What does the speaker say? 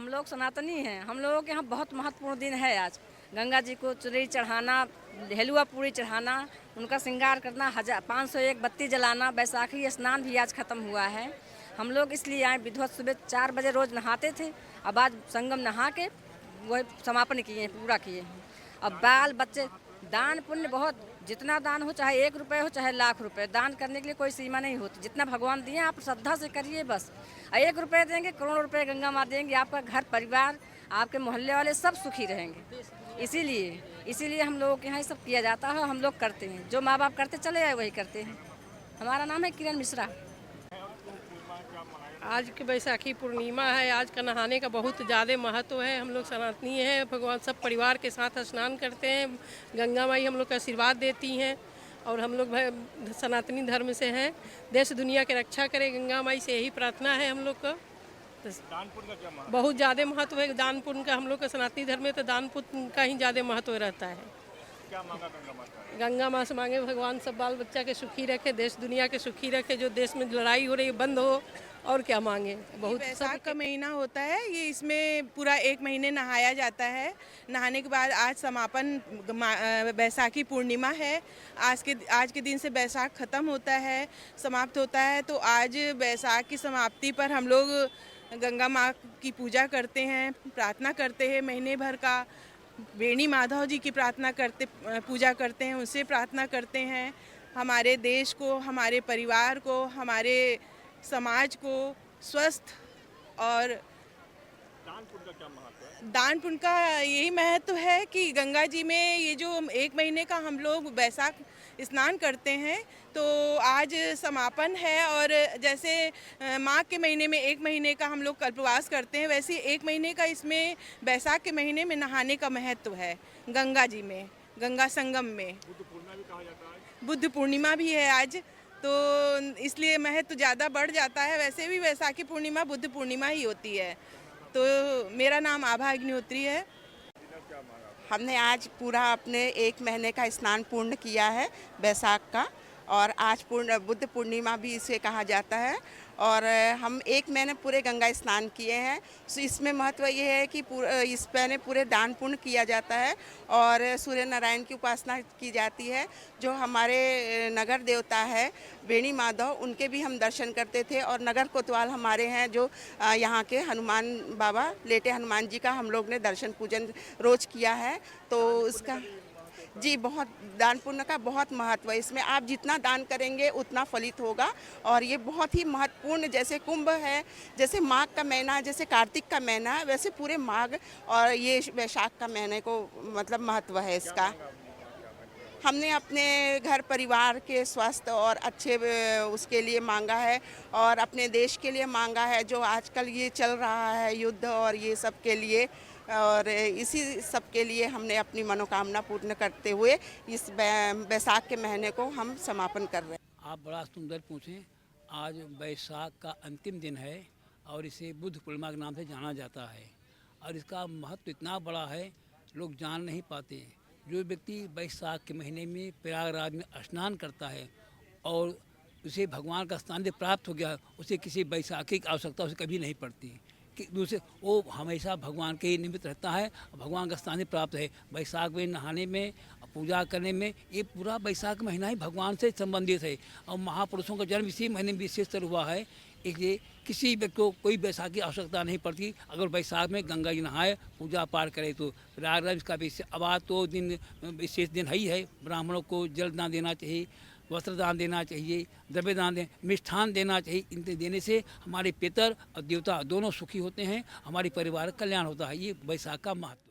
हम लोग सनातनी हैं। हम लोगों के यहाँ बहुत महत्वपूर्ण दिन है आज। गंगा जी को चुनरी चढ़ाना, हलवा पूरी चढ़ाना, उनका श्रृंगार करना, 501 बत्ती जलाना। बैसाखी स्नान भी आज खत्म हुआ है। हम लोग इसलिए आए। विधिवत सुबह 4 बजे रोज नहाते थे, अब आज संगम नहा के वही समापन किए हैं, पूरा किए हैं। अब बाल बच्चे दान पुण्य बहुत, जितना दान हो, चाहे 1 रुपये हो चाहे लाख रुपए, दान करने के लिए कोई सीमा नहीं होती। जितना भगवान दिए आप श्रद्धा से करिए बस। 1 रुपये देंगे, करोड़ रुपए गंगा माँ देंगे, आपका घर परिवार, आपके मोहल्ले वाले सब सुखी रहेंगे। इसीलिए हम लोगों के यहाँ ये सब किया जाता है, हम लोग करते हैं। जो माँ बाप करते चले आए वही करते हैं। हमारा नाम है किरण मिश्रा। आज की बैसाखी पूर्णिमा है। आज का नहाने का बहुत ज़्यादा महत्व है। हम लोग सनातनी हैं, भगवान सब परिवार के साथ स्नान करते हैं। गंगा माई हम लोग का आशीर्वाद देती हैं और हम लोग सनातनी धर्म से हैं। देश दुनिया की रक्षा करे गंगा माई से यही प्रार्थना है हम लोग का। दान पुण्य का क्या महत्व? बहुत ज़्यादा महत्व है दान पुण्य का। हम लोग का सनातनी धर्म में तो दान पुण्य का ही ज़्यादा महत्व रहता है। क्या मांगा गंगा माता? गंगा माँ से मांगे भगवान सब बाल बच्चा के सुखी रखे, देश दुनिया के सुखी रखे, जो देश में लड़ाई हो रही है बंद हो, और क्या मांगे। बहुत बैसाख का महीना होता है ये, इसमें पूरा 1 महीने नहाया जाता है। नहाने के बाद आज समापन बैसाखी पूर्णिमा है। आज के दिन से बैसाख खत्म होता है, समाप्त होता है। तो आज बैसाख की समाप्ति पर हम लोग गंगा माँ की पूजा करते हैं, प्रार्थना करते हैं। महीने भर का वेणी माधव जी की पूजा करते हैं, उनसे प्रार्थना करते हैं हमारे देश को, हमारे परिवार को, हमारे समाज को स्वस्थ। और दान पुण्य का क्या महत्व है? दान पुण्य का यही महत्व है कि गंगा जी में ये जो 1 महीने का हम लोग बैसाख स्नान करते हैं, तो आज समापन है। और जैसे माघ के महीने में 1 महीने का हम लोग कल्पवास करते हैं, वैसे 1 महीने का इसमें बैसाख के महीने में नहाने का महत्व है गंगा जी में, गंगा संगम में। बुद्ध पूर्णिमा भी कहा जाता है। बुद्ध पूर्णिमा भी है आज, तो इसलिए महत्व ज़्यादा बढ़ जाता है। वैसे भी बैसाखी पूर्णिमा बुद्ध पूर्णिमा ही होती है। तो मेरा नाम आभा अग्निहोत्री है। हमने आज पूरा अपने 1 महीने का स्नान पूर्ण किया है बैसाख का, और आज बुद्ध पूर्णिमा भी इसे कहा जाता है। और हम 1 महीने पूरे गंगा स्नान किए हैं। तो इसमें महत्व ये है कि इस महीने पूरे दान पुण्य किया जाता है और सूर्य नारायण की उपासना की जाती है। जो हमारे नगर देवता है वेणी माधव, उनके भी हम दर्शन करते थे। और नगर कोतवाल हमारे हैं जो यहाँ के हनुमान बाबा, लेटे हनुमान जी का हम लोग ने दर्शन पूजन रोज किया है। तो इसका जी बहुत दान पुण्य का बहुत महत्व है। इसमें आप जितना दान करेंगे उतना फलित होगा। और ये बहुत ही महत्वपूर्ण, जैसे कुंभ है, जैसे माघ का महीना, जैसे कार्तिक का महीना है, वैसे पूरे माघ और ये वैशाख का महीने को मतलब महत्व है इसका। हमने अपने घर परिवार के स्वास्थ्य और अच्छे उसके लिए मांगा है, और अपने देश के लिए मांगा है जो आजकल ये चल रहा है युद्ध और ये सब के लिए। और इसी सब के लिए हमने अपनी मनोकामना पूर्ण करते हुए इस बैसाख के महीने को हम समापन कर रहे हैं। आप बड़ा सुंदर पूछें। आज बैसाख का अंतिम दिन है और इसे बुद्ध पूर्णिमा के नाम से जाना जाता है। और इसका महत्व इतना बड़ा है, लोग जान नहीं पाते। जो व्यक्ति बैसाख के महीने में प्रयागराज में स्नान करता है और उसे भगवान का स्थान प्राप्त हो गया, उसे किसी बैसाखी की आवश्यकता उसे कभी नहीं पड़ती। कि दूसरे वो हमेशा भगवान के निमित्त रहता है, भगवान का स्थान प्राप्त है। बैसाख में नहाने में, पूजा करने में, ये पूरा बैसाख महीना ही भगवान से संबंधित है। और महापुरुषों का जन्म इसी महीने में विशेषतर हुआ है, इसलिए किसी व्यक्ति को कोई बैसाख की आवश्यकता नहीं पड़ती। अगर बैसाख में गंगा जी नहाए, पूजा पाठ करे तो प्रयागराज का भी अब आज तो दिन विशेष दिन ही है। ब्राह्मणों को जल दान देना चाहिए, वस्त्र दान देना चाहिए, द्रव्य दान मिष्ठान देना चाहिए। इनके देने से हमारे पितर और देवता दोनों सुखी होते हैं, हमारे परिवार का कल्याण होता है। ये बैसाख का महत्व।